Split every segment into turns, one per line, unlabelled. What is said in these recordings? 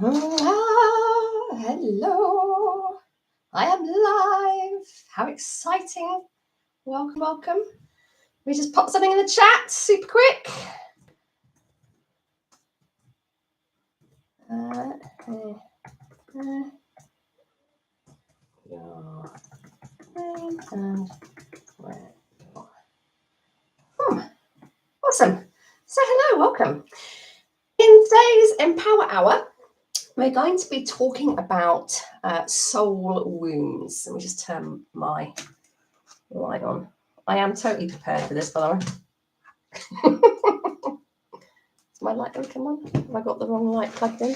Hello. I am live. How exciting. Welcome, welcome. We just pop something in the chat super quick. Awesome. So hello, welcome. In today's Empower Hour, we're going to be talking about soul wounds. Let me just turn my light on. I am totally prepared for this, by the way. Is my light going to come on? Have I got the wrong light plugged in?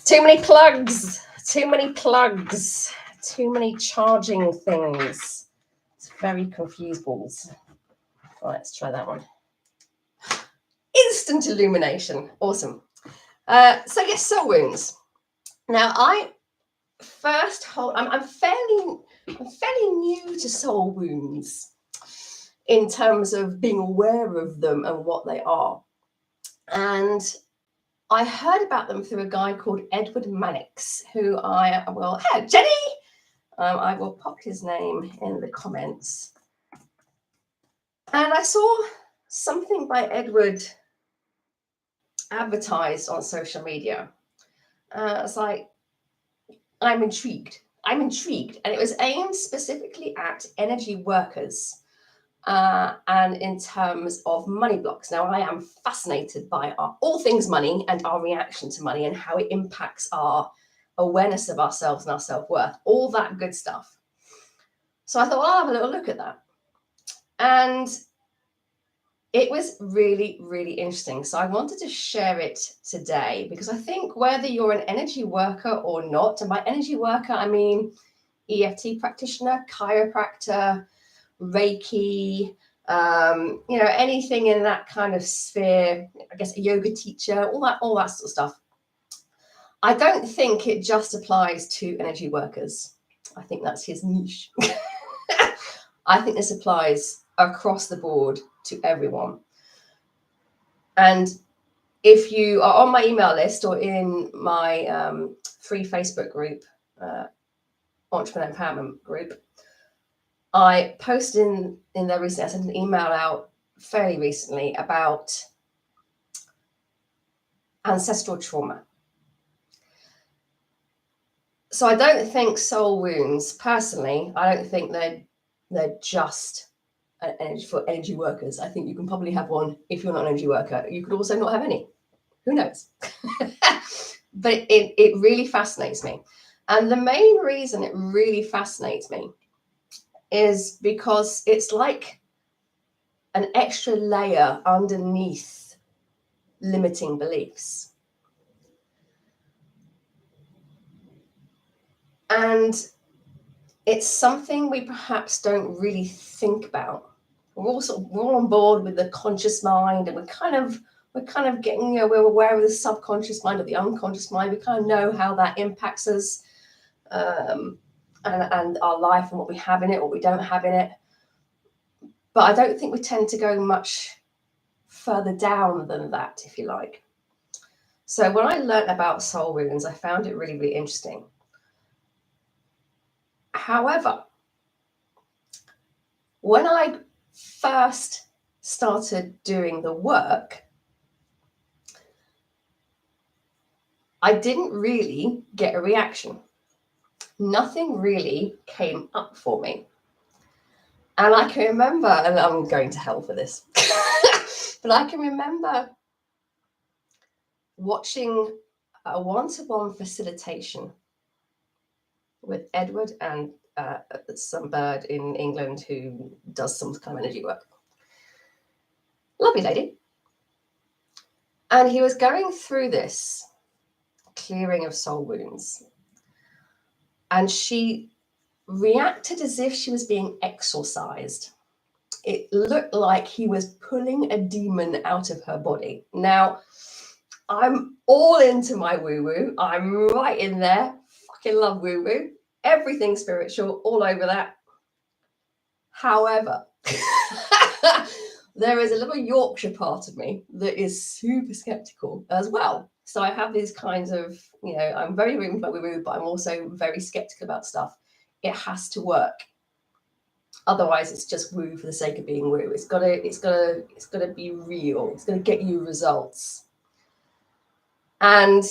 Too many plugs. Too many plugs. Too many charging things. It's very confused balls. Right, let's try that one. Instant illumination. Awesome. So yes, soul wounds. Now I'm fairly new to soul wounds in terms of being aware of them and what they are. And I heard about them through a guy called Edward Mannix, who hello, Jenny. I will pop his name in the comments. And I saw something by Edward advertised on social media. It's like, I'm intrigued. And it was aimed specifically at energy workers and in terms of money blocks. Now, I am fascinated by all things money and our reaction to money and how it impacts our awareness of ourselves and our self-worth, all that good stuff. So I thought, I'll have a little look at that. And it was really, really interesting. So I wanted to share it today because I think whether you're an energy worker or not, and by energy worker, I mean EFT practitioner, chiropractor, Reiki, anything in that kind of sphere, I guess a yoga teacher, all that sort of stuff. I don't think it just applies to energy workers. I think that's his niche. I think this applies across the board to everyone. And if you are on my email list or in my free Facebook group, Entrepreneur Empowerment group, I posted in there recently, I sent an email out fairly recently about ancestral trauma. So I don't think soul wounds, personally, I don't think they're just for energy workers. I think you can probably have one if you're not an energy worker. You could also not have any. Who knows? But it really fascinates me. And the main reason it really fascinates me is because it's like an extra layer underneath limiting beliefs. And it's something we perhaps don't really think about. We're all on board with the conscious mind, and we're kind of getting, we're aware of the subconscious mind or the unconscious mind. We kind of know how that impacts us and our life and what we have in it, what we don't have in it. But I don't think we tend to go much further down than that, if you like. So when I learned about soul wounds, I found it really, really interesting. However, when I first started doing the work, I didn't really get a reaction. Nothing really came up for me. And I can remember, and I'm going to hell for this, but I can remember watching a one-to-one facilitation with Edward and some bird in England who does some kind of energy work. Lovely lady. And he was going through this clearing of soul wounds. And she reacted as if she was being exorcised. It looked like he was pulling a demon out of her body. Now, I'm all into my woo-woo. I'm right in there. Fucking love woo-woo. Everything spiritual, all over that. However, there is a little Yorkshire part of me that is super skeptical as well. So I have these kinds of, I'm very woo, but I'm also very skeptical about stuff. It has to work. Otherwise, it's just woo for the sake of being woo. It's gotta be real. It's gonna get you results. And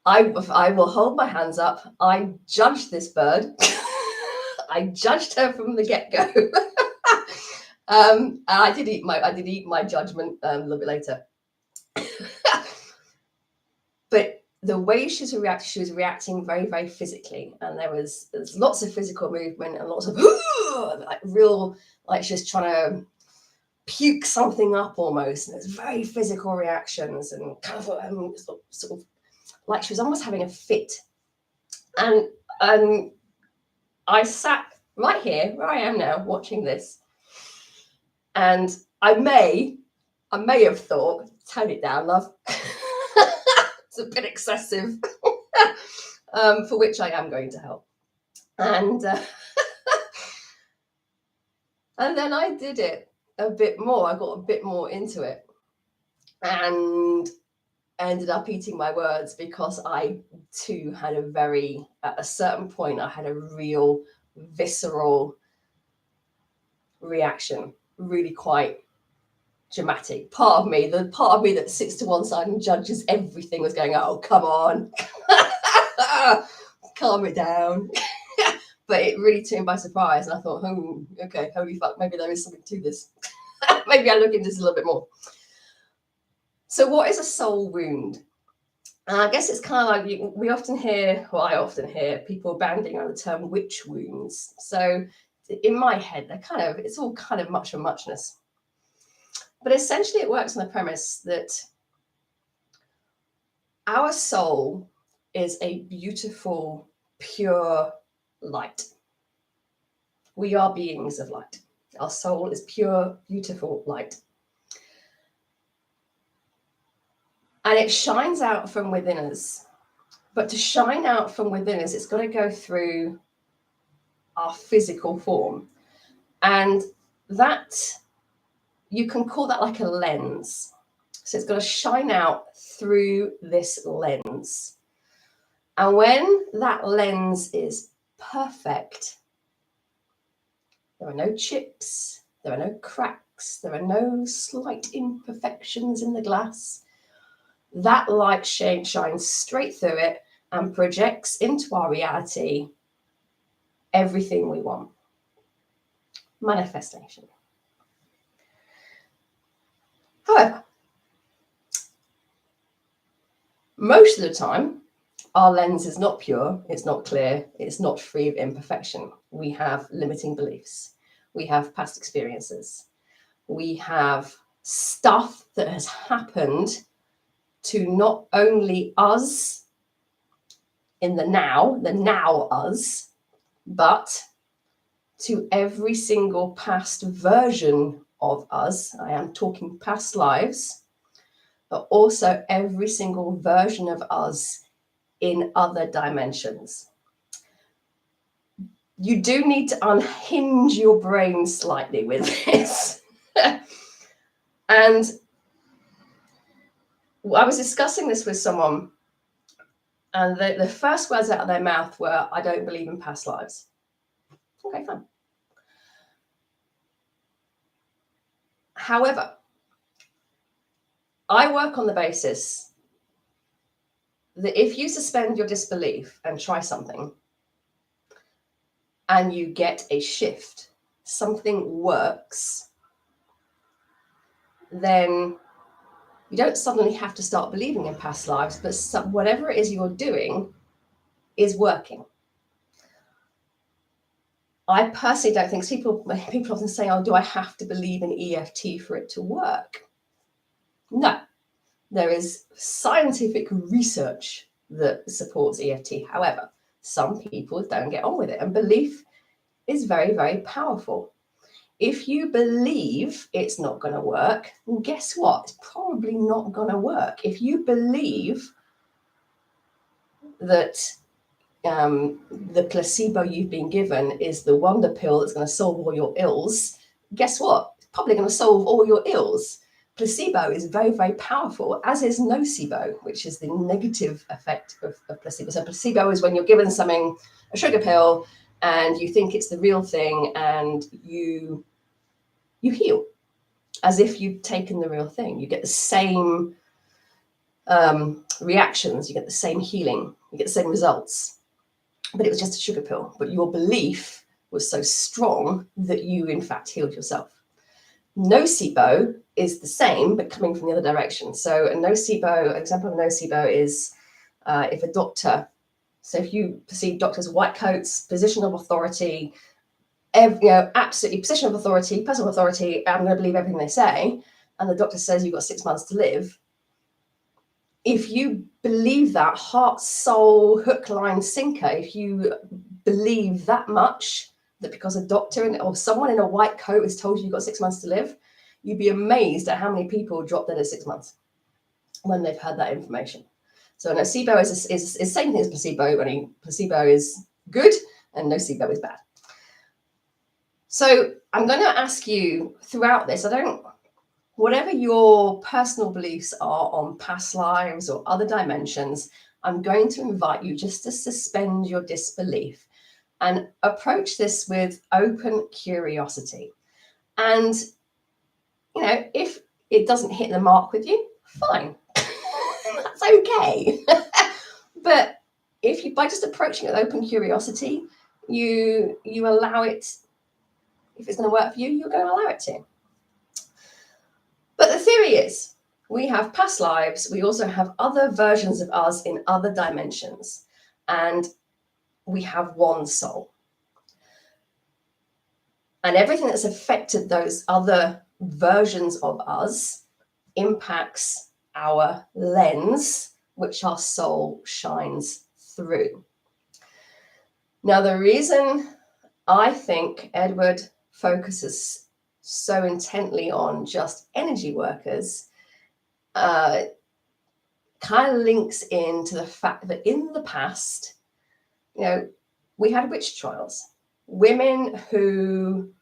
I will hold my hands up. I judged this bird. I judged her from the get-go. And I did eat my judgment a little bit later. But the way she was reacting very, very physically, and there's lots of physical movement and lots of like real, like she's trying to puke something up almost, and there's very physical reactions and kind of sort of like she was almost having a fit. And I sat right here where I am now watching this, and I may have thought, tone it down, love. It's a bit excessive. For which I am going to help. And and then I did it a bit more. I got a bit more into it, and ended up eating my words, because I too had at a certain point, I had a real visceral reaction, really quite dramatic. The part of me that sits to one side and judges everything was going, oh, come on, calm it down. But it really took me by surprise, and I thought, okay, holy fuck, maybe there is something to this. Maybe I look into this a little bit more. So what is a soul wound? I guess it's kind of like I often hear people banding on the term witch wounds. So in my head, it's all kind of much of muchness. But essentially it works on the premise that our soul is a beautiful, pure light. We are beings of light. Our soul is pure, beautiful light. And it shines out from within us. But to shine out from within us, it's got to go through our physical form. And that, you can call that like a lens. So it's got to shine out through this lens. And when that lens is perfect, there are no chips, there are no cracks, there are no slight imperfections in the glass. That light shines straight through it and projects into our reality everything we want. Manifestation. However, most of the time, our lens is not pure, it's not clear, it's not free of imperfection. We have limiting beliefs. We have past experiences. We have stuff that has happened to not only us in the now us, but to every single past version of us. I am talking past lives, but also every single version of us in other dimensions. You do need to unhinge your brain slightly with this. And I was discussing this with someone, and the first words out of their mouth were, I don't believe in past lives. Okay, fine. However, I work on the basis that if you suspend your disbelief and try something, and you get a shift, something works, then you don't suddenly have to start believing in past lives, but whatever it is you're doing is working. I personally don't think, people often say, oh, do I have to believe in EFT for it to work? No, there is scientific research that supports EFT. However, some people don't get on with it, and belief is very, very powerful. If you believe it's not going to work, well, guess what? It's probably not going to work. If you believe that the placebo you've been given is the wonder pill that's going to solve all your ills, guess what? It's probably going to solve all your ills. placebo is very, very powerful, as is nocebo, which is the negative effect of placebo. So placebo is when you're given something, a sugar pill, and you think it's the real thing, and you heal as if you'd taken the real thing. You get the same reactions, you get the same healing, you get the same results, but it was just a sugar pill. But your belief was so strong that you in fact healed yourself. Nocebo is the same, but coming from the other direction. So an example of nocebo is if a doctor, so if you perceive doctors as white coats, position of authority, absolutely position of authority, personal authority, I'm going to believe everything they say, and the doctor says you've got 6 months to live. If you believe that, heart, soul, hook, line, sinker, if you believe that much, that because a doctor or someone in a white coat has told you you've got 6 months to live, you'd be amazed at how many people drop dead at 6 months when they've heard that information. So nocebo is the same thing as placebo, only placebo is good and nocebo is bad. So I'm going to ask you throughout this, whatever your personal beliefs are on past lives or other dimensions, I'm going to invite you just to suspend your disbelief and approach this with open curiosity. And, if it doesn't hit the mark with you, fine. That's okay. But by just approaching it with open curiosity, you allow it, if it's going to work for you, you're going to allow it to. But the theory is, we have past lives, we also have other versions of us in other dimensions, and we have one soul. And everything that's affected those other versions of us impacts our lens, which our soul shines through. Now, the reason I think Edward focuses so intently on just energy workers kind of links into the fact that in the past, we had witch trials. Women who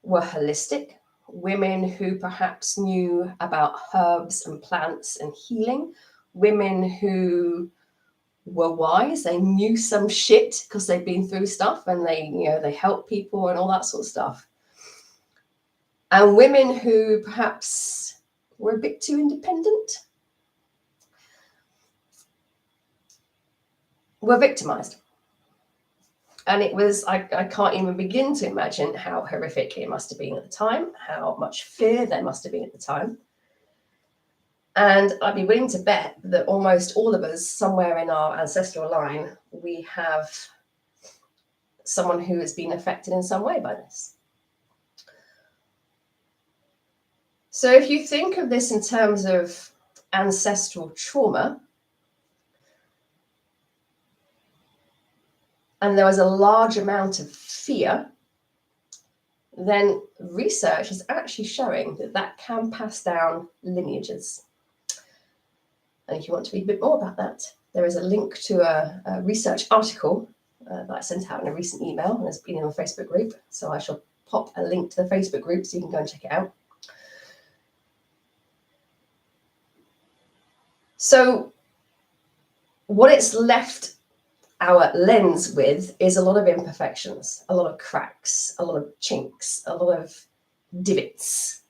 were holistic, women who perhaps knew about herbs and plants and healing, women who were wise, they knew some shit because they'd been through stuff and they helped people and all that sort of stuff. And women who perhaps were a bit too independent were victimized. And it was, I can't even begin to imagine how horrific it must have been at the time, how much fear there must have been at the time. And I'd be willing to bet that almost all of us, somewhere in our ancestral line, we have someone who has been affected in some way by this. So if you think of this in terms of ancestral trauma, and there was a large amount of fear, then research is actually showing that can pass down lineages. And if you want to read a bit more about that, there is a link to a research article that I sent out in a recent email, and it's been in a Facebook group. So I shall pop a link to the Facebook group so you can go and check it out. So what it's left our lens with is a lot of imperfections, a lot of cracks, a lot of chinks, a lot of divots.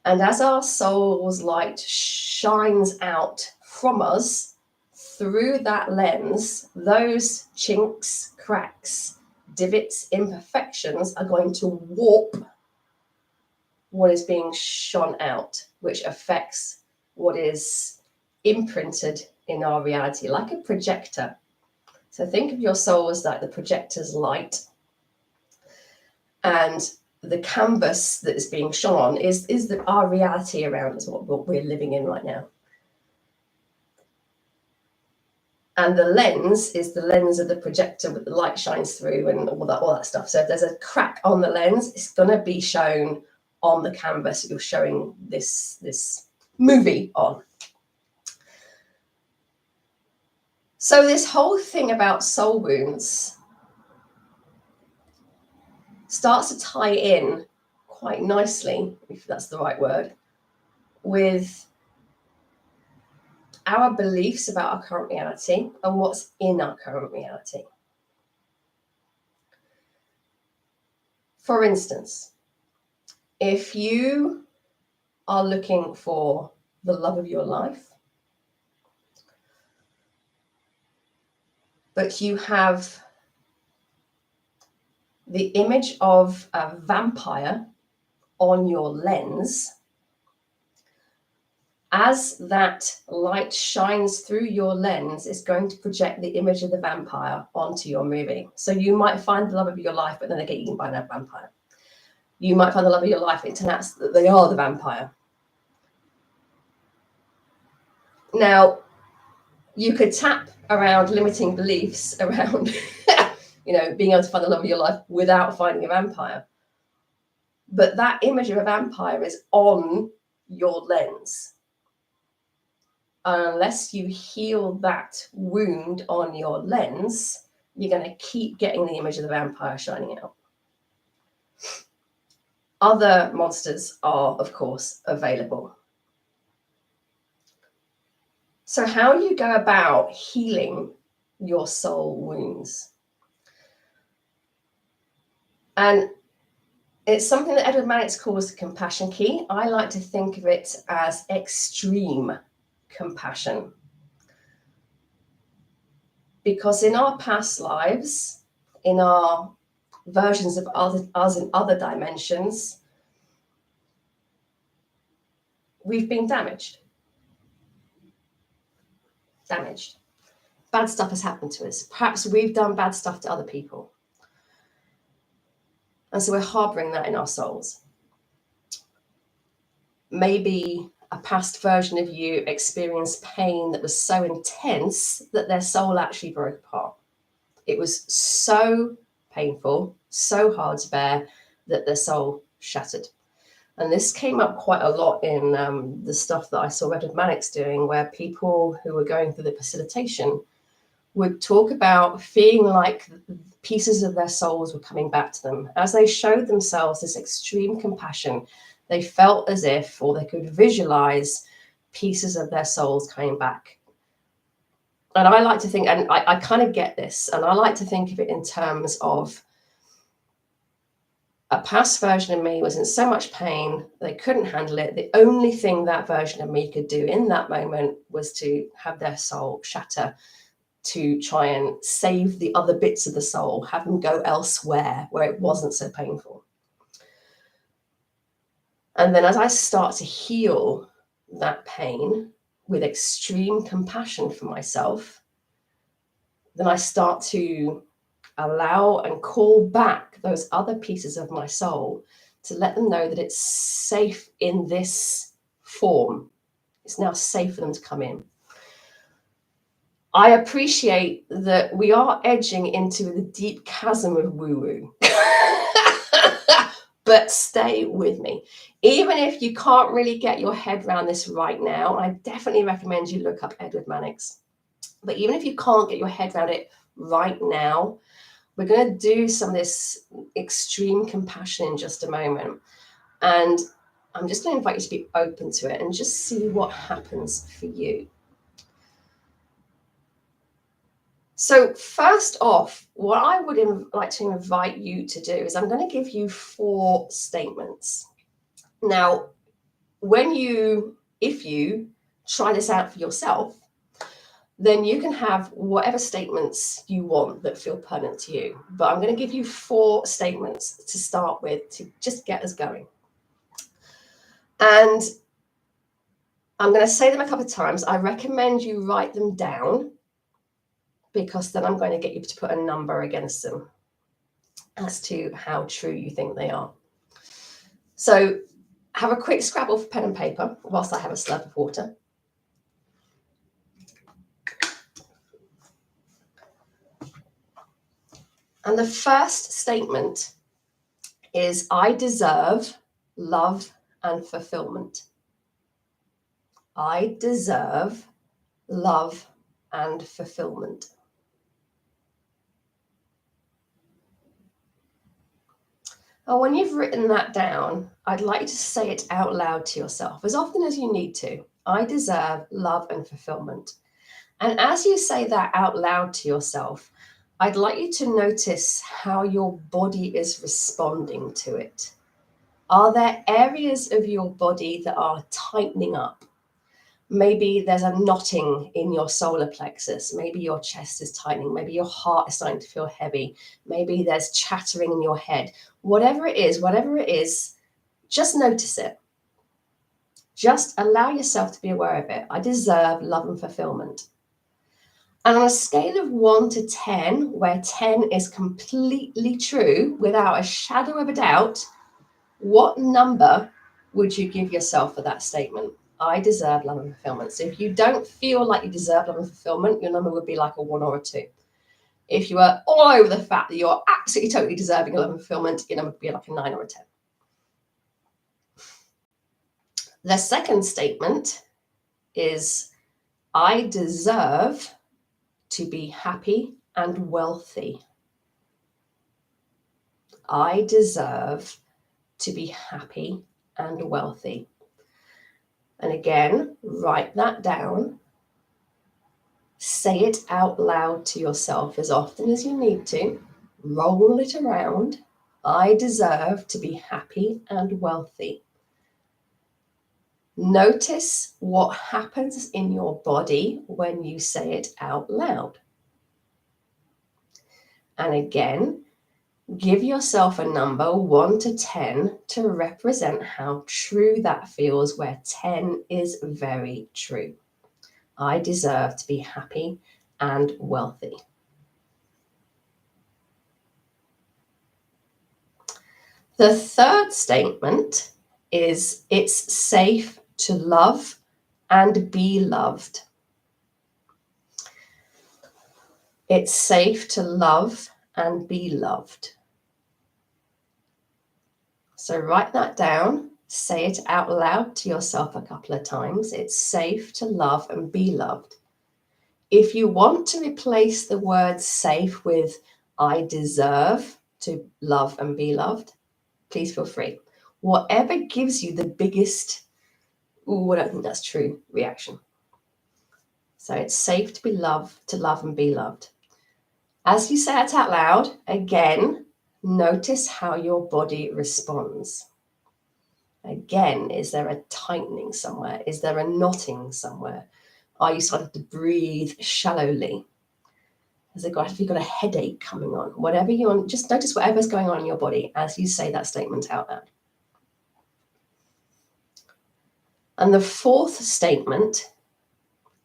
And as our soul's light shines out from us through that lens, those chinks, cracks, divots, imperfections are going to warp what is being shone out, which affects what is imprinted in our reality, like a projector. So think of your soul as like the projector's light, and the canvas that is being shone on is our reality around us, what we're living in right now. And the lens is the lens of the projector with the light shines through and all that stuff. So if there's a crack on the lens, it's going to be shown on the canvas that you're showing this movie on. So this whole thing about soul wounds starts to tie in quite nicely, if that's the right word, with our beliefs about our current reality and what's in our current reality. For instance, if you are looking for the love of your life, but you have the image of a vampire on your lens, as that light shines through your lens, it's going to project the image of the vampire onto your movie. So you might find the love of your life, but then they get eaten by that vampire. You might find the love of your life, it turns out that they are the vampire. Now, you could tap around limiting beliefs around, being able to find the love of your life without finding a vampire. But that image of a vampire is on your lens. Unless you heal that wound on your lens, you're going to keep getting the image of the vampire shining out. Other monsters are, of course, available. So how do you go about healing your soul wounds? And it's something that Edward Mannix calls the compassion key. I like to think of it as extreme compassion. Because in our past lives, in our versions of us in other dimensions, we've been damaged. Bad stuff has happened to us. Perhaps we've done bad stuff to other people. And so we're harboring that in our souls. Maybe a past version of you experienced pain that was so intense that their soul actually broke apart. It was so painful, so hard to bear that their soul shattered. And this came up quite a lot in the stuff that I saw Edward Mannix doing, where people who were going through the facilitation would talk about feeling like pieces of their souls were coming back to them. As they showed themselves this extreme compassion, they felt as if, or they could visualize pieces of their souls coming back. And I like to think, and I kind of get this, and I like to think of it in terms of a past version of me was in so much pain, they couldn't handle it. The only thing that version of me could do in that moment was to have their soul shatter, to try and save the other bits of the soul, have them go elsewhere where it wasn't so painful. And then as I start to heal that pain with extreme compassion for myself, then I start to allow and call back those other pieces of my soul to let them know that it's safe in this form. It's now safe for them to come in. I appreciate that we are edging into the deep chasm of woo-woo. But stay with me. Even if you can't really get your head around this right now, I definitely recommend you look up Edward Mannix. But even if you can't get your head around it right now, we're going to do some of this extreme compassion in just a moment. And I'm just going to invite you to be open to it and just see what happens for you. So first off, what I would like to invite you to do is I'm going to give you 4 statements. Now, if you try this out for yourself, then you can have whatever statements you want that feel pertinent to you. But I'm going to give you 4 statements to start with to just get us going. And I'm going to say them a couple of times. I recommend you write them down, because then I'm going to get you to put a number against them as to how true you think they are. So have a quick scrabble for pen and paper whilst I have a slurp of water. And the first statement is, I deserve love and fulfillment. I deserve love and fulfillment. And when you've written that down, I'd like you to say it out loud to yourself as often as you need to. I deserve love and fulfillment. And as you say that out loud to yourself, I'd like you to notice how your body is responding to it. Are there areas of your body that are tightening up? Maybe there's a knotting in your solar plexus. Maybe your chest is tightening. Maybe your heart is starting to feel heavy. Maybe there's chattering in your head. Whatever it is, just notice it. Just allow yourself to be aware of it. I deserve love and fulfillment. And on a scale of 1 to 10, where 10 is completely true, without a shadow of a doubt, what number would you give yourself for that statement? I deserve love and fulfillment. So if you don't feel like you deserve love and fulfillment, your number would be like a 1 or a 2. If you are all over the fact that you're absolutely totally deserving of love and fulfillment, your number would be like a 9 or a 10. The second statement is, I deserve to be happy and wealthy. I deserve to be happy and wealthy. And again, write that down. Say it out loud to yourself as often as you need to. Roll it around. I deserve to be happy and wealthy. Notice what happens in your body when you say it out loud. And again, give yourself a number 1 to 10 to represent how true that feels, where 10 is very true. I deserve to be happy and wealthy. The third statement is, it's safe to love and be loved. It's safe to love and be loved. So write that down, say it out loud to yourself a couple of times. It's safe to love and be loved. If you want to replace the word safe with I deserve to love and be loved, please feel free. Whatever gives you the biggest, ooh, I don't think that's true reaction. So it's safe to be loved, to love and be loved. As you say it out loud, again, notice how your body responds. Again, is there a tightening somewhere? Is there a knotting somewhere? Are you starting to breathe shallowly? Have you got a headache coming on? Whatever you want, just notice whatever's going on in your body as you say that statement out loud. And the fourth statement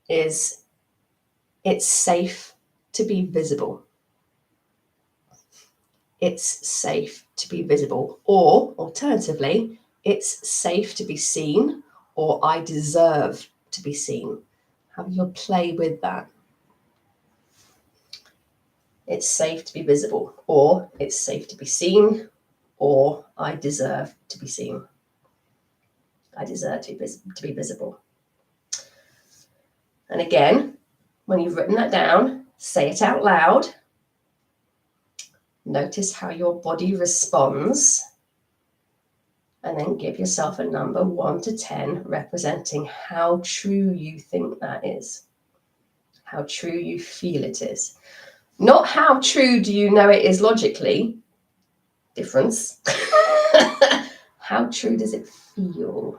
is, it's safe to be visible. It's safe to be visible. Or alternatively, it's safe to be seen, or I deserve to be seen. Have your play with that. It's safe to be visible, or it's safe to be seen, or I deserve to be seen. I deserve to be visible. And again, when you've written that down, say it out loud. Notice how your body responds. And then give yourself a number 1 to 10, representing how true you think that is, how true you feel it is. Not how true do you know it is logically, difference. How true does it feel?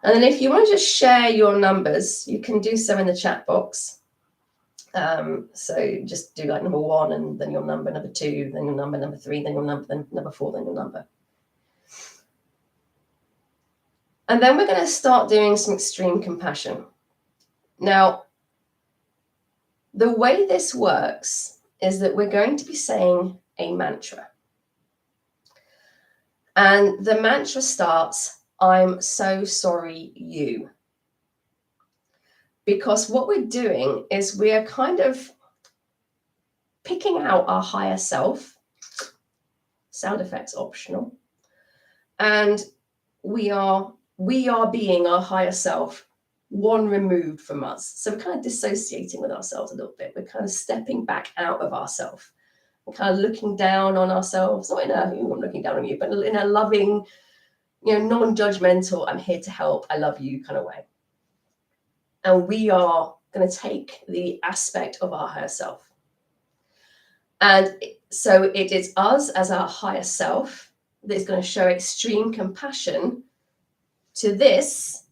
And then if you want to just share your numbers, you can do so in the chat box. So just do like number 1 and then your number, number 2, then your number 3, then your number, then number 4, then your number. And then we're going to start doing some extreme compassion. Now, the way this works is that we're going to be saying a mantra. And the mantra starts, I'm so sorry, you. Because what we're doing is we are kind of picking out our higher self, sound effects optional, and we are being our higher self one removed from us. So we're kind of dissociating with ourselves a little bit. We're kind of stepping back out of ourselves. We're kind of looking down on ourselves, not in a, I'm looking down on you, but in a loving, non-judgmental, I'm here to help, I love you kind of way. And we are going to take the aspect of our higher self. And so it is us as our higher self that is going to show extreme compassion to this,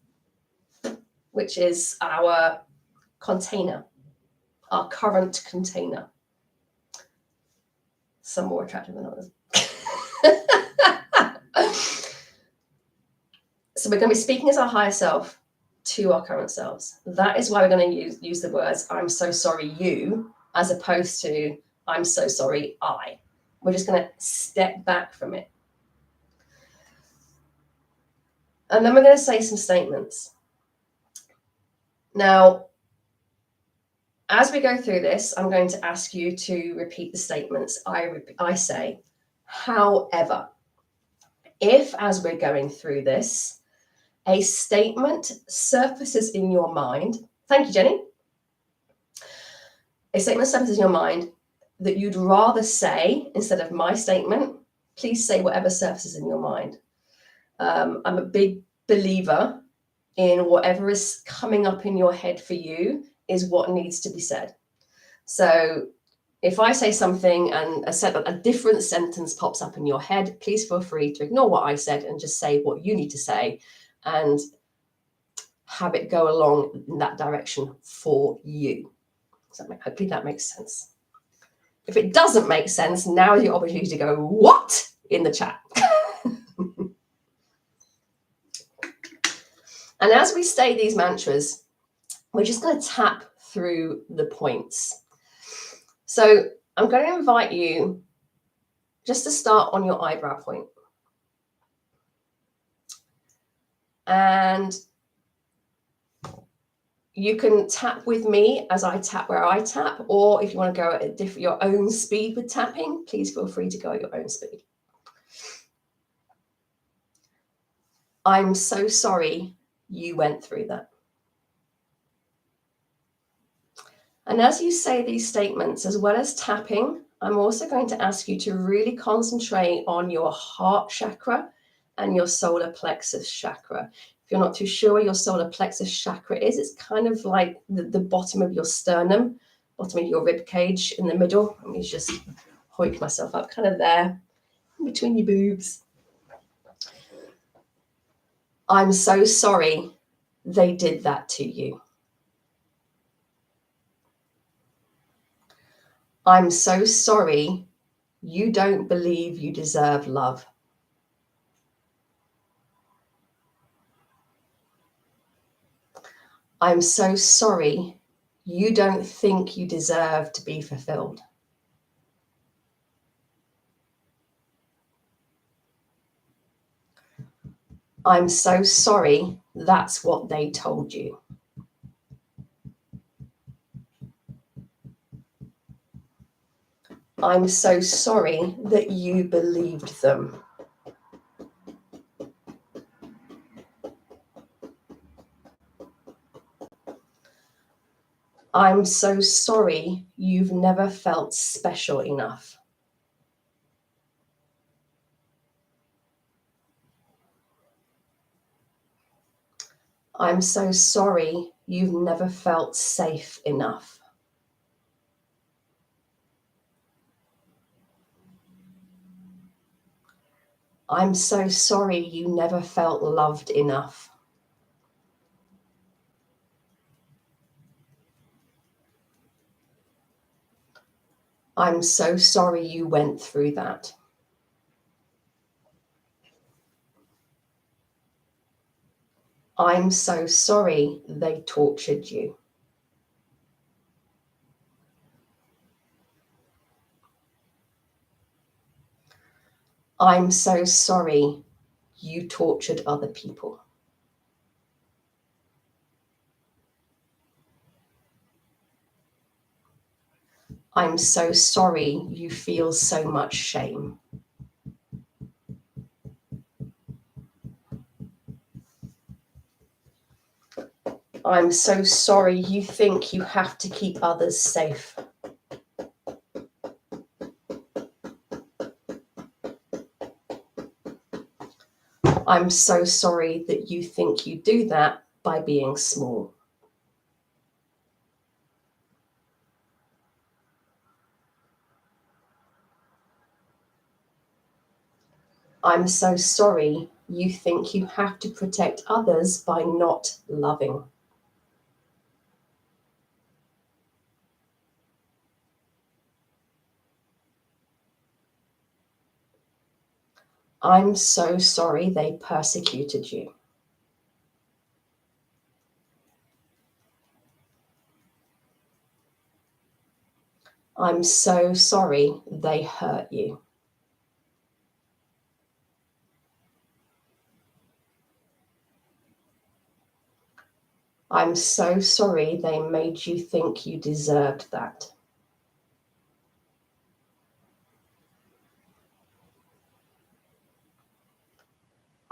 which is our container, our current container. Some more attractive than others. So we're going to be speaking as our higher self to our current selves. That is why we're going to use the words, I'm so sorry you, as opposed to, I'm so sorry I. We're just going to step back from it. And then we're going to say some statements. Now, as we go through this, I'm going to ask you to repeat the statements I say. However, if as we're going through this, a statement surfaces in your mind, thank you, Jenny. A statement surfaces in your mind that you'd rather say instead of my statement, please say whatever surfaces in your mind. I'm a big believer in whatever is coming up in your head for you is what needs to be said. So if I say something and a different sentence pops up in your head, please feel free to ignore what I said and just say what you need to say and have it go along in that direction for you. Hopefully that makes sense. If it doesn't make sense, now is your opportunity to go, what? In the chat. And as we say these mantras, we're just going to tap through the points. So I'm going to invite you just to start on your eyebrow point. And you can tap with me as I tap where I tap, or if you want to go at your own speed with tapping, please feel free to go at your own speed. I'm so sorry you went through that. And as you say these statements, as well as tapping, I'm also going to ask you to really concentrate on your heart chakra and your solar plexus chakra. If you're not too sure where your solar plexus chakra is, it's kind of like the bottom of your sternum, bottom of your rib cage in the middle. Let me just hoik myself up, kind of there, in between your boobs. I'm so sorry they did that to you. I'm so sorry you don't believe you deserve love. I'm so sorry you don't think you deserve to be fulfilled. I'm so sorry that's what they told you. I'm so sorry that you believed them. I'm so sorry you've never felt special enough. I'm so sorry you've never felt safe enough. I'm so sorry you never felt loved enough. I'm so sorry you went through that. I'm so sorry they tortured you. I'm so sorry you tortured other people. I'm so sorry you feel so much shame. I'm so sorry you think you have to keep others safe. I'm so sorry that you think you do that by being small. I'm so sorry you think you have to protect others by not loving. I'm so sorry they persecuted you. I'm so sorry they hurt you. I'm so sorry they made you think you deserved that.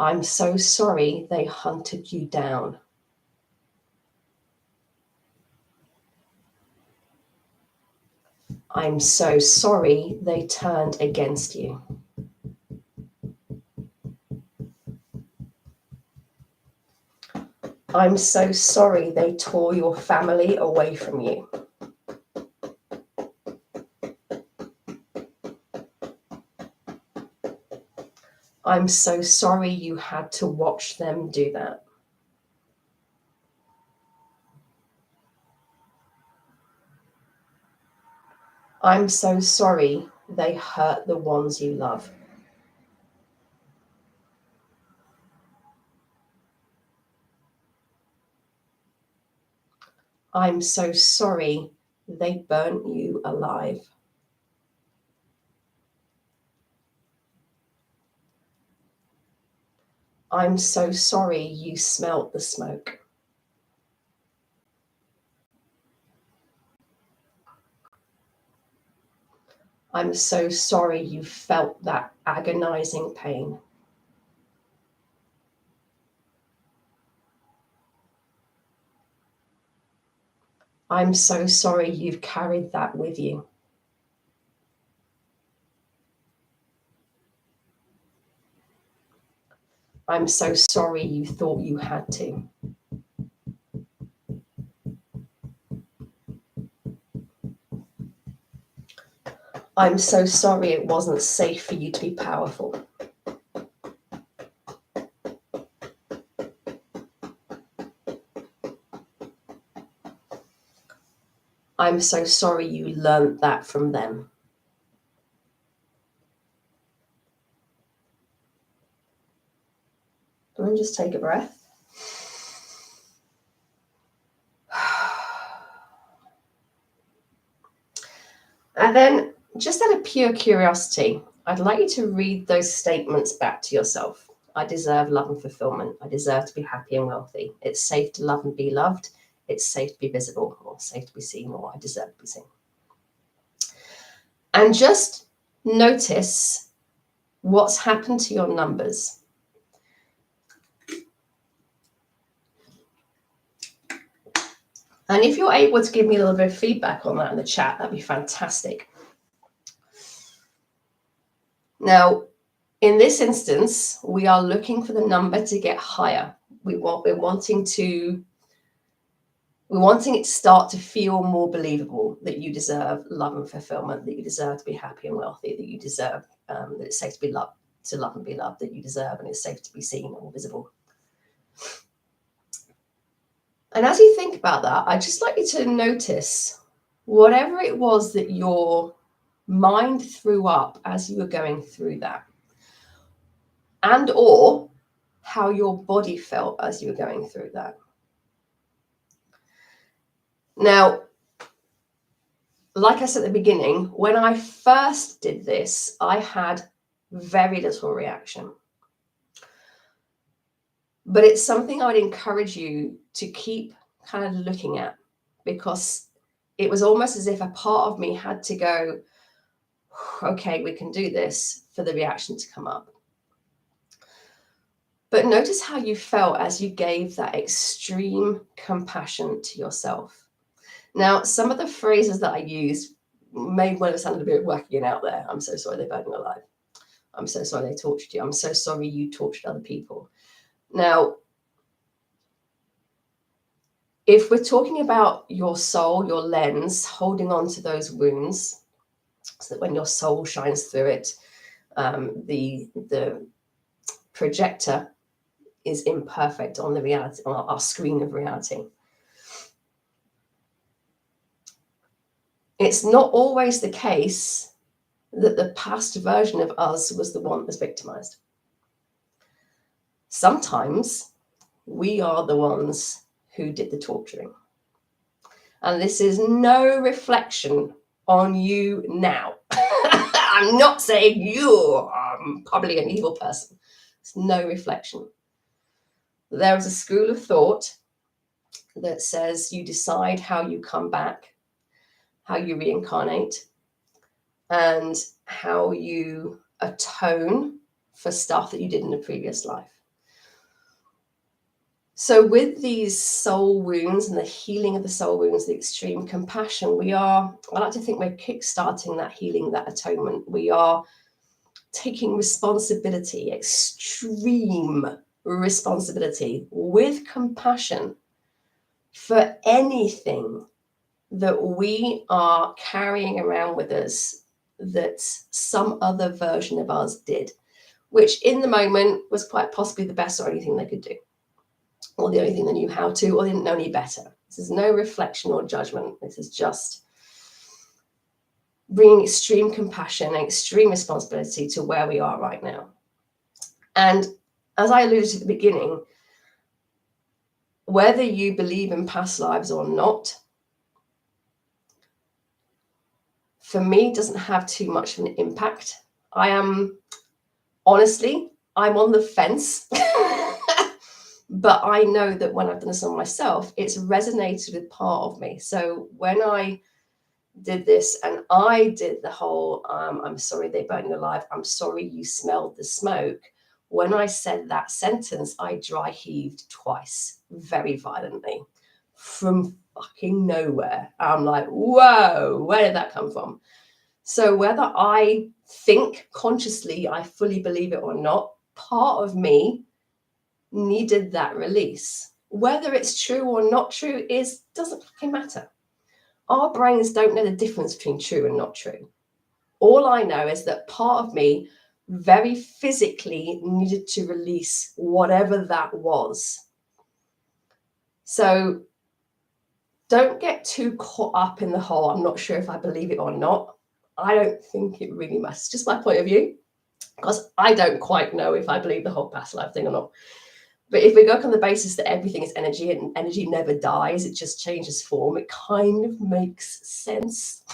I'm so sorry they hunted you down. I'm so sorry they turned against you. I'm so sorry they tore your family away from you. I'm so sorry you had to watch them do that. I'm so sorry they hurt the ones you love. I'm so sorry they burnt you alive. I'm so sorry you smelt the smoke. I'm so sorry you felt that agonizing pain. I'm so sorry you've carried that with you. I'm so sorry you thought you had to. I'm so sorry it wasn't safe for you to be powerful. I'm so sorry you learned that from them. Let me just take a breath. And then, just out of pure curiosity, I'd like you to read those statements back to yourself. I deserve love and fulfillment. I deserve to be happy and wealthy. It's safe to love and be loved. It's safe to be visible, or safe to be seen, or I deserve to be seen. And just notice what's happened to your numbers. And if you're able to give me a little bit of feedback on that in the chat, that'd be fantastic. Now, in this instance, we are looking for the number to get higher. We're wanting it to start to feel more believable that you deserve love and fulfillment, that you deserve to be happy and wealthy, that you deserve that it's safe to be loved, to love and be loved, that you deserve, and it's safe to be seen or visible. And as you think about that, I'd just like you to notice whatever it was that your mind threw up as you were going through that, and or how your body felt as you were going through that. Now, like I said at the beginning, when I first did this, I had very little reaction. But it's something I would encourage you to keep kind of looking at, because it was almost as if a part of me had to go, okay, we can do this, for the reaction to come up. But notice how you felt as you gave that extreme compassion to yourself. Now, some of the phrases that I used may well have sounded a bit wacky and out there. I'm so sorry they burned you alive. I'm so sorry they tortured you. I'm so sorry you tortured other people. Now, if we're talking about your soul, your lens, holding on to those wounds, so that when your soul shines through it, the projector is imperfect on the reality, on our screen of reality. It's not always the case that the past version of us was the one that was victimized. Sometimes we are the ones who did the torturing. And this is no reflection on you now. I'm not saying you are probably an evil person. It's no reflection. There is a school of thought that says you decide how you come back, how you reincarnate, and how you atone for stuff that you did in a previous life. So with these soul wounds and the healing of the soul wounds, the extreme compassion, I like to think we're kickstarting that healing, that atonement. We are taking responsibility, extreme responsibility with compassion for anything that we are carrying around with us that some other version of us did, which in the moment was quite possibly the best or only thing they could do, or the only thing they knew how to, or they didn't know any better. This is no reflection or judgment. This is just bringing extreme compassion and extreme responsibility to where we are right now. And as I alluded to at the beginning, whether you believe in past lives or not, for me, doesn't have too much of an impact. Honestly, I'm on the fence. But I know that when I've done this on myself, it's resonated with part of me. So when I did this and I did the whole, I'm sorry they burnt you alive, I'm sorry you smelled the smoke. When I said that sentence, I dry heaved twice, very violently, from fucking nowhere. I'm like, whoa, where did that come from? So whether I think consciously I fully believe it or not, part of me needed that release. Whether it's true or not true doesn't fucking matter. Our brains don't know the difference between true and not true. All I know is that part of me very physically needed to release whatever that was. So don't get too caught up in the whole, I'm not sure if I believe it or not. I don't think it really matters. It's just my point of view, because I don't quite know if I believe the whole past life thing or not. But if we go on the basis that everything is energy and energy never dies, it just changes form, it kind of makes sense.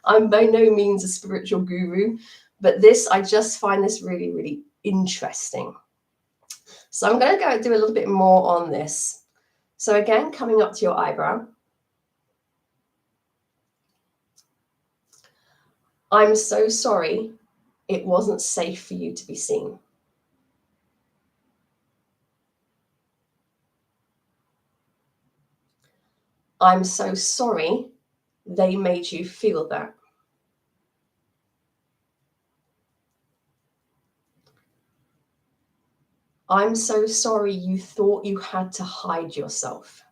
I'm by no means a spiritual guru, but I just find this really, really interesting. So I'm going to go do a little bit more on this. So again, coming up to your eyebrow. I'm so sorry it wasn't safe for you to be seen. I'm so sorry they made you feel that. I'm so sorry you thought you had to hide yourself.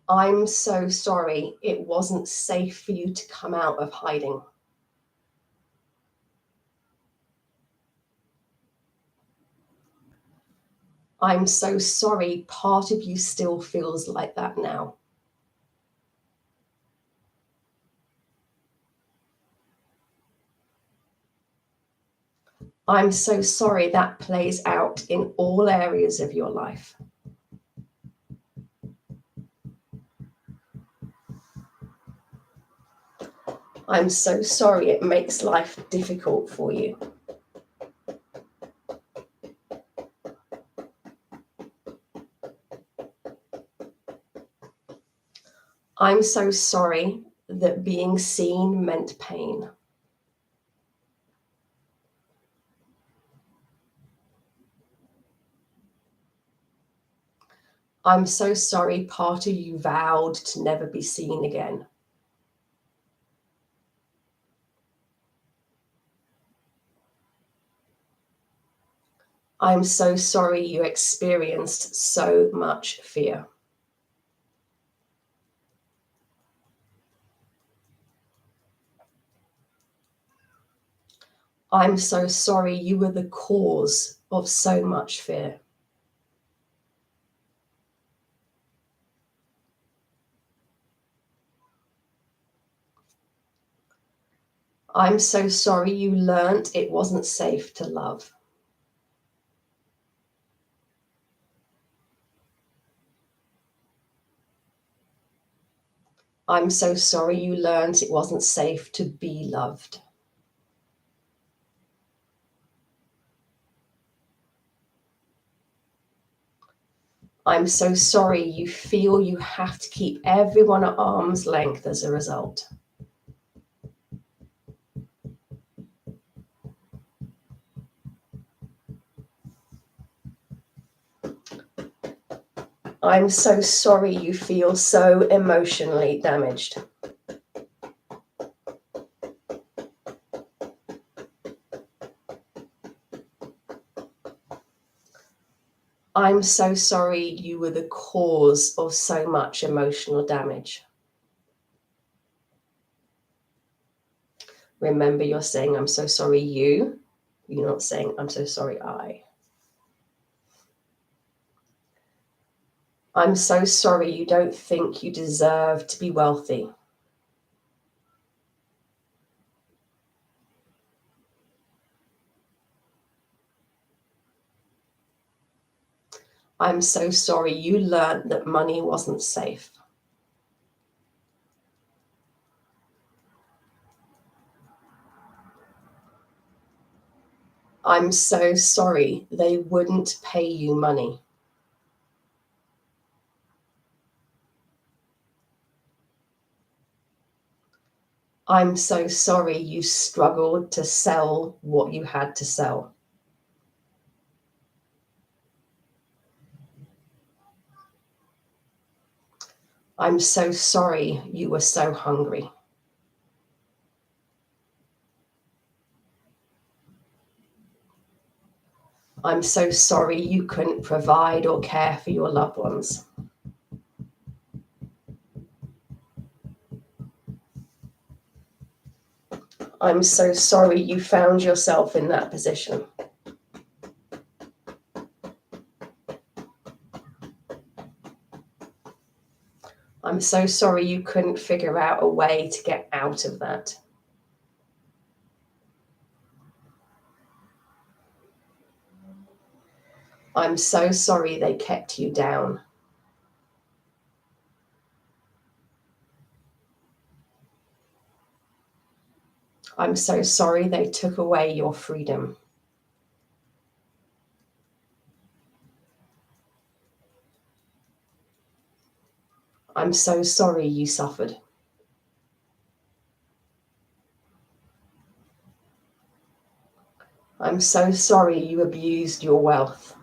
I'm so sorry it wasn't safe for you to come out of hiding. I'm so sorry part of you still feels like that now. I'm so sorry that plays out in all areas of your life. I'm so sorry it makes life difficult for you. I'm so sorry that being seen meant pain. I'm so sorry part of you vowed to never be seen again. I'm so sorry you experienced so much fear. I'm so sorry you were the cause of so much fear. I'm so sorry you learnt it wasn't safe to love. I'm so sorry you learnt it wasn't safe to be loved. I'm so sorry you feel you have to keep everyone at arm's length as a result. I'm so sorry you feel so emotionally damaged. I'm so sorry you were the cause of so much emotional damage. Remember, you're saying, I'm so sorry you. You're not saying, I'm so sorry I. I'm so sorry you don't think you deserve to be wealthy. I'm so sorry you learned that money wasn't safe. I'm so sorry they wouldn't pay you money. I'm so sorry you struggled to sell what you had to sell. I'm so sorry you were so hungry. I'm so sorry you couldn't provide or care for your loved ones. I'm so sorry you found yourself in that position. I'm so sorry you couldn't figure out a way to get out of that. I'm so sorry they kept you down. I'm so sorry they took away your freedom. I'm so sorry you suffered. I'm so sorry you abused your wealth.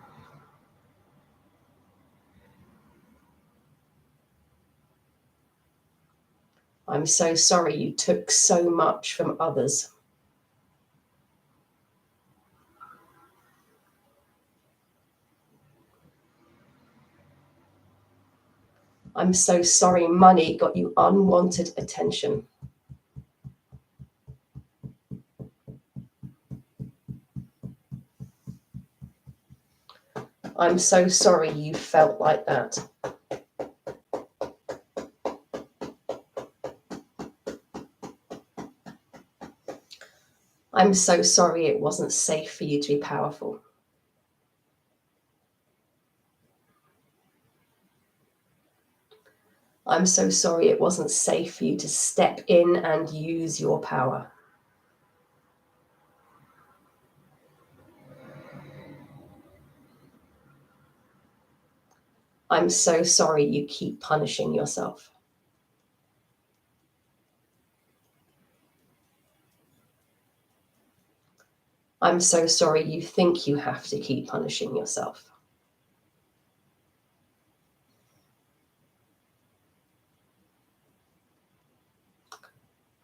I'm so sorry you took so much from others. I'm so sorry money got you unwanted attention. I'm so sorry you felt like that. I'm so sorry it wasn't safe for you to be powerful. I'm so sorry it wasn't safe for you to step in and use your power. I'm so sorry you keep punishing yourself. I'm so sorry you think you have to keep punishing yourself.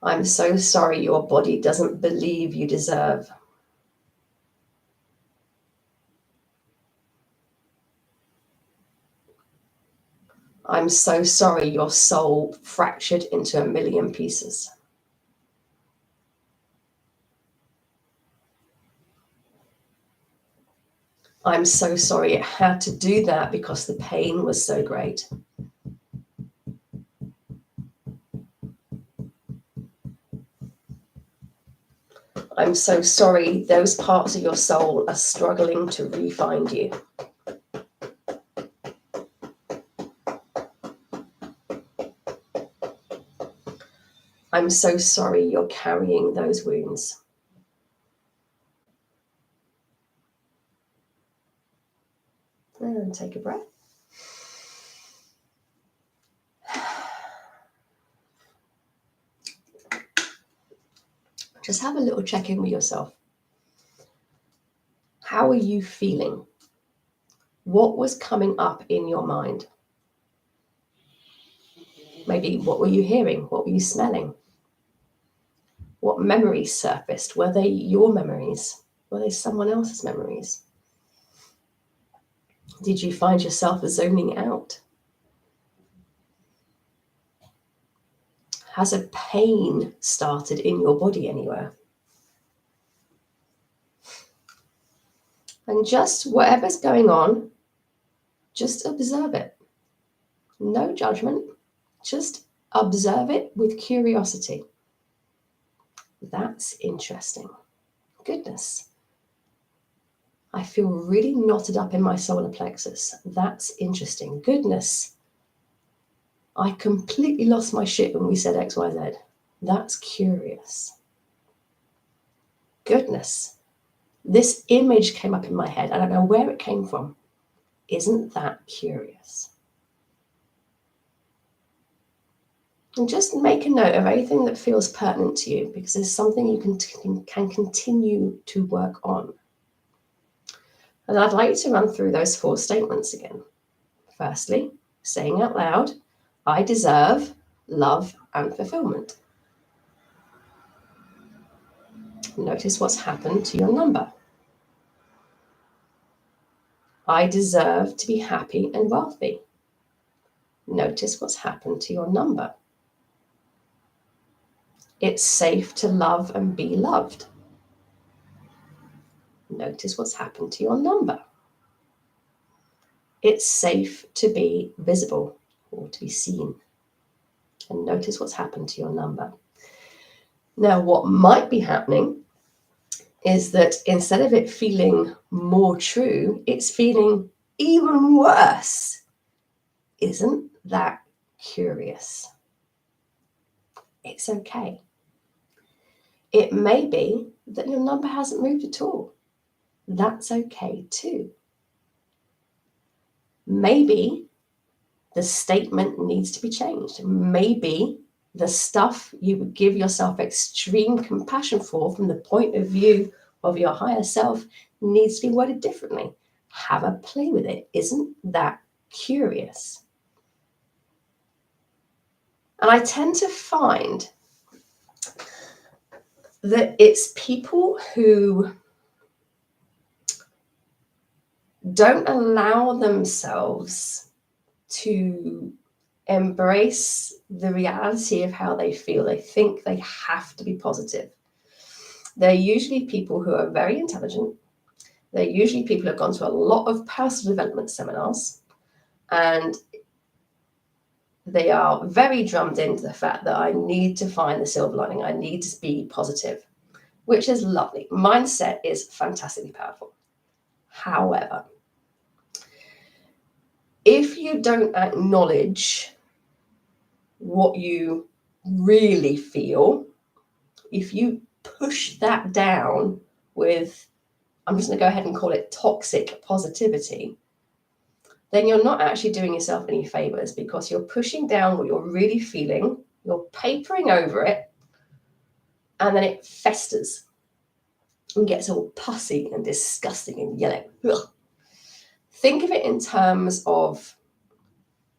I'm so sorry your body doesn't believe you deserve. I'm so sorry your soul fractured into a million pieces. I'm so sorry it had to do that because the pain was so great. I'm so sorry those parts of your soul are struggling to re-find you. I'm so sorry you're carrying those wounds. And take a breath. Just have a little check-in with yourself. How are you feeling? What was coming up in your mind? Maybe what were you hearing? What were you smelling? What memories surfaced? Were they your memories? Were they someone else's memories? Did you find yourself zoning out? Has a pain started in your body anywhere? And just whatever's going on, just observe it. No judgment, just observe it with curiosity. That's interesting. Goodness. I feel really knotted up in my solar plexus. That's interesting. Goodness. I completely lost my shit when we said XYZ. That's curious. Goodness. This image came up in my head. I don't know where it came from. Isn't that curious? And just make a note of anything that feels pertinent to you, because there's something you can continue to work on. And I'd like to run through those 4 statements again. Firstly, saying out loud, I deserve love and fulfillment. Notice what's happened to your number. I deserve to be happy and wealthy. Notice what's happened to your number. It's safe to love and be loved. Notice what's happened to your number. It's safe to be visible or to be seen. And notice what's happened to your number. Now, what might be happening is that instead of it feeling more true, it's feeling even worse. Isn't that curious? It's okay. It may be that your number hasn't moved at all. That's okay too. Maybe the statement needs to be changed. Maybe the stuff you would give yourself extreme compassion for from the point of view of your higher self needs to be worded differently. Have a play with it. Isn't that curious? And I tend to find that it's people who don't allow themselves to embrace the reality of how they feel. They think they have to be positive. They're usually people who are very intelligent. They're usually people who have gone to a lot of personal development seminars, and they are very drummed into the fact that I need to find the silver lining. I need to be positive, which is lovely. Mindset is fantastically powerful. However, if you don't acknowledge what you really feel, if you push that down with, I'm just going to go ahead and call it toxic positivity, then you're not actually doing yourself any favors, because you're pushing down what you're really feeling, you're papering over it, and then it festers. and gets all pussy and disgusting and yellow. Ugh. Think of it in terms of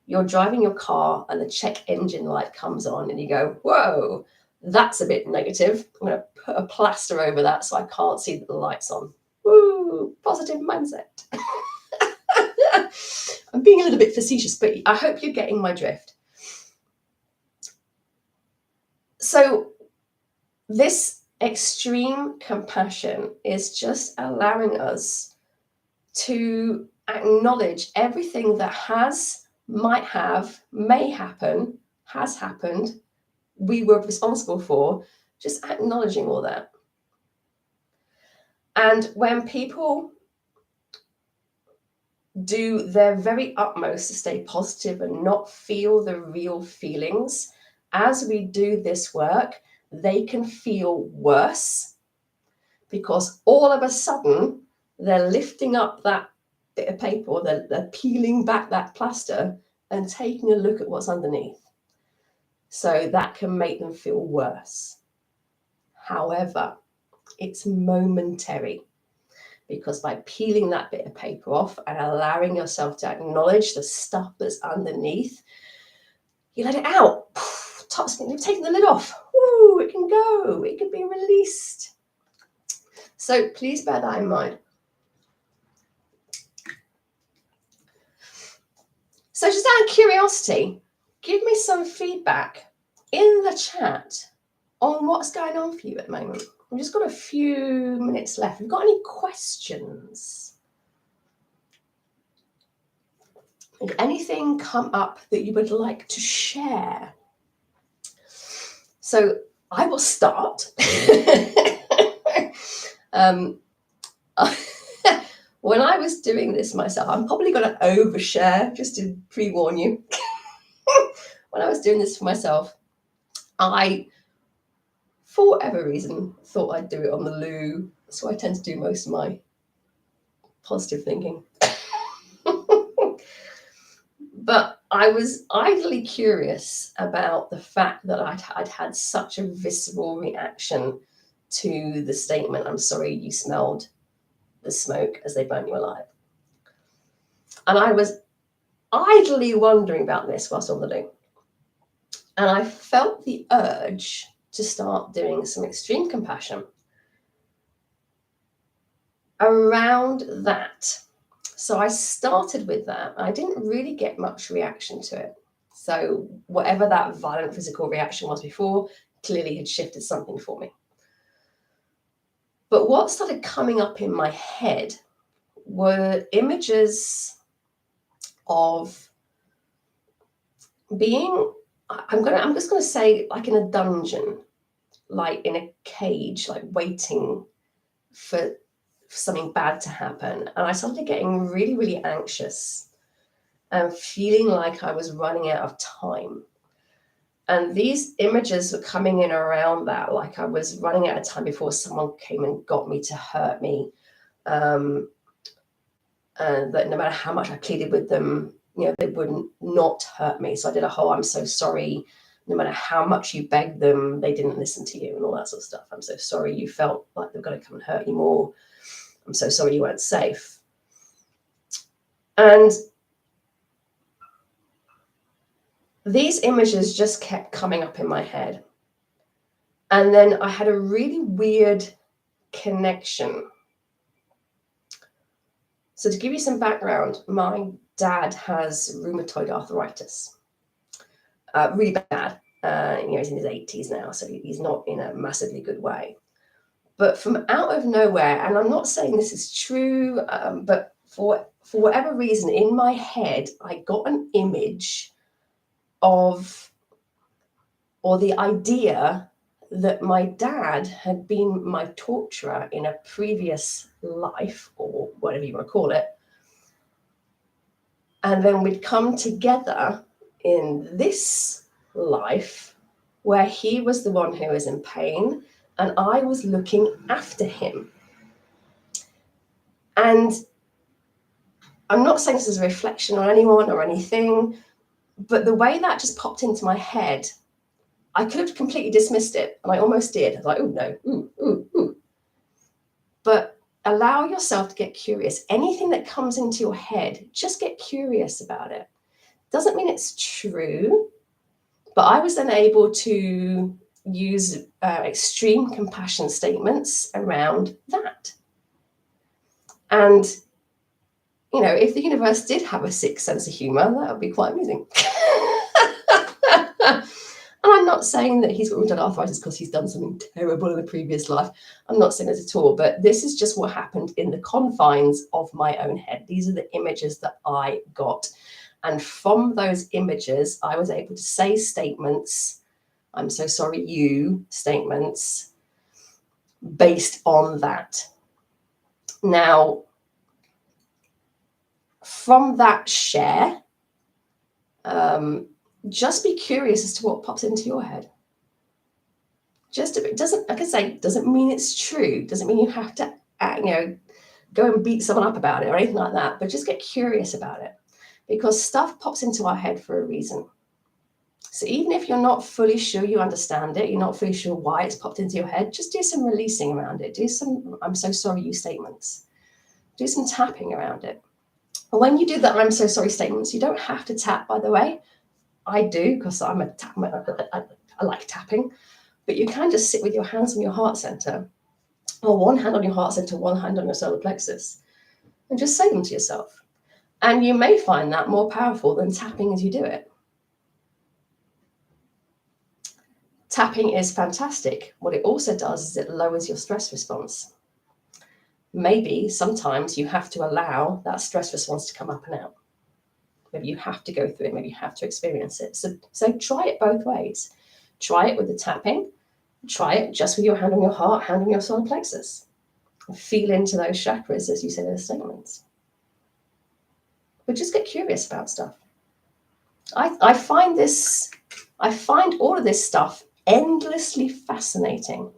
you're driving your car and the check engine light comes on and you go, whoa, that's a bit negative. I'm going to put a plaster over that so I can't see that the light's on. Woo, positive mindset. I'm being a little bit facetious, but I hope you're getting my drift. So this extreme compassion is just allowing us to acknowledge everything that has, might have, may happen, has happened, we were responsible for, just acknowledging all that. And when people do their very utmost to stay positive and not feel the real feelings, as we do this work, they can feel worse because all of a sudden they're lifting up that bit of paper, or they're peeling back that plaster and taking a look at what's underneath. So that can make them feel worse. However, it's momentary, because by peeling that bit of paper off and allowing yourself to acknowledge the stuff that's underneath, you let it out. You've taken the lid off. Woo, it can go. It can be released. So please bear that in mind. So just out of curiosity, give me some feedback in the chat on what's going on for you at the moment. We've just got a few minutes left. Have you got any questions? Did anything come up that you would like to share? So I will start. When I was doing this myself, I'm probably going to overshare, just to pre-warn you. When I was doing this for myself, I, for whatever reason, thought I'd do it on the loo. So I tend to do most of my positive thinking. But I was idly curious about the fact that I'd had such a visceral reaction to the statement, "I'm sorry you smelled the smoke as they burn you alive." And I was idly wondering about this whilst on the loo. And I felt the urge to start doing some extreme compassion around that. So I started with that. I didn't really get much reaction to it. So whatever that violent physical reaction was before clearly had shifted something for me. But what started coming up in my head were images of being, I'm just going to say, like in a dungeon, like in a cage, like waiting for something bad to happen. And I started getting really, really anxious and feeling like I was running out of time. And these images were coming in around that, like I was running out of time before someone came and got me to hurt me. And that no matter how much I pleaded with them, they wouldn't not hurt me. So I did a whole, "I'm so sorry." No matter how much you begged them, they didn't listen to you and all that sort of stuff. "I'm so sorry you felt like they're going to come and hurt you more. I'm so sorry you weren't safe." And these images just kept coming up in my head. And then I had a really weird connection. So to give you some background, my dad has rheumatoid arthritis, really bad. He's in his 80s now, so he's not in a massively good way. But from out of nowhere, and I'm not saying this is true, but for whatever reason, in my head, I got an image of, or the idea that my dad had been my torturer in a previous life, or whatever you want to call it. And then we'd come together in this life where he was the one who was in pain and I was looking after him. And I'm not saying this is a reflection on anyone or anything, but the way that just popped into my head, I could have completely dismissed it, and I almost did. I was like, "Oh no, ooh." But allow yourself to get curious. Anything that comes into your head, just get curious about it. Doesn't mean it's true, but I was then able to use extreme compassion statements around that. And, you know, if the universe did have a sixth sense of humor, that would be quite amusing. And I'm not saying that he's got rheumatoid arthritis because he's done something terrible in a previous life. I'm not saying that at all, but this is just what happened in the confines of my own head. These are the images that I got. And from those images, I was able to say statements, I'm so sorry, you statements, based on that. Now, from that share, just be curious as to what pops into your head. Just if it doesn't, like I say, doesn't mean it's true. Doesn't mean you have to, go and beat someone up about it or anything like that. But just get curious about it, because stuff pops into our head for a reason. So even if you're not fully sure you understand it, you're not fully sure why it's popped into your head, just do some releasing around it. Do some "I'm so sorry" you statements. Do some tapping around it. And when you do the "I'm so sorry" statements, you don't have to tap, by the way. I do, because I like tapping, but you can just sit with your hands on your heart center, or one hand on your heart center, one hand on your solar plexus, and just say them to yourself. And you may find that more powerful than tapping as you do it. Tapping is fantastic. What it also does is it lowers your stress response. Maybe sometimes you have to allow that stress response to come up and out. Maybe you have to go through it. Maybe you have to experience it. So try it both ways. Try it with the tapping. Try it just with your hand on your heart, hand on your solar plexus. Feel into those chakras as you say those statements. But just get curious about stuff. I find all of this stuff endlessly fascinating.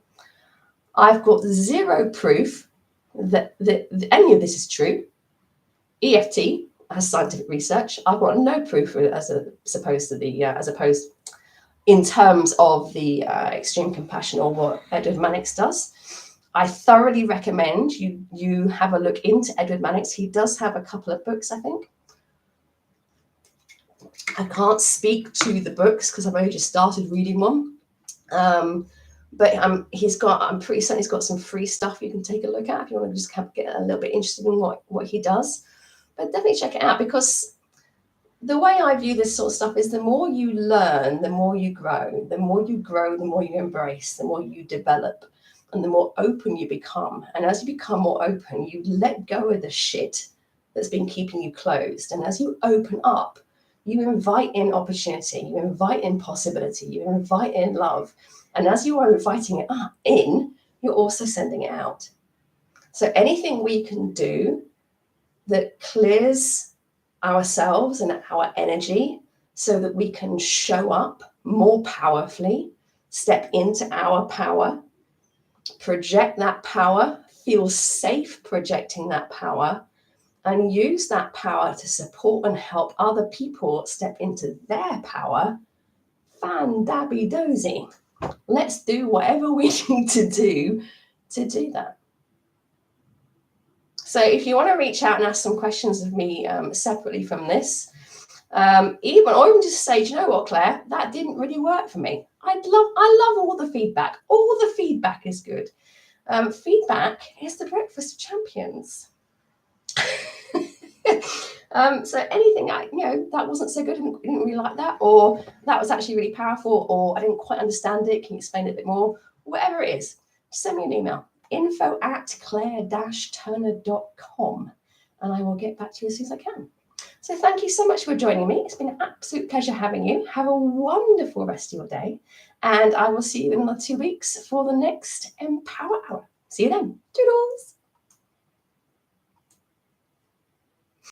I've got zero proof that any of this is true. EFT has scientific research. I've got no proof as opposed in terms of the extreme compassion or what Edward Mannix does. I thoroughly recommend you have a look into Edward Mannix. He does have a couple of books, I think. I can't speak to the books because I've only just started reading one. But I'm pretty certain he's got some free stuff you can take a look at if you want to just get a little bit interested in what he does. But definitely check it out, because the way I view this sort of stuff is the more you learn, the more you grow. The more you grow, the more you embrace, the more you develop, and the more open you become. And as you become more open, you let go of the shit that's been keeping you closed. And as you open up, you invite in opportunity, you invite in possibility, you invite in love. And as you are inviting it in, you're also sending it out. So anything we can do that clears ourselves and our energy so that we can show up more powerfully, step into our power, project that power, feel safe projecting that power, and use that power to support and help other people step into their power, fan-dabby-dozy. Let's do whatever we need to do that. So if you want to reach out and ask some questions of me separately from this, even just say, do you know what, Claire, that didn't really work for me. I love all the feedback. All the feedback is good. Feedback is the breakfast of champions. So anything that wasn't so good, I didn't really like that, or that was actually really powerful, or I didn't quite understand it, can you explain it a bit more? Whatever it is, send me an email, info@claire-turner.com, and I will get back to you as soon as I can. So thank you so much for joining me. It's been an absolute pleasure having you. Have a wonderful rest of your day, and I will see you in another 2 weeks for the next Empower Hour. See you then. Toodles.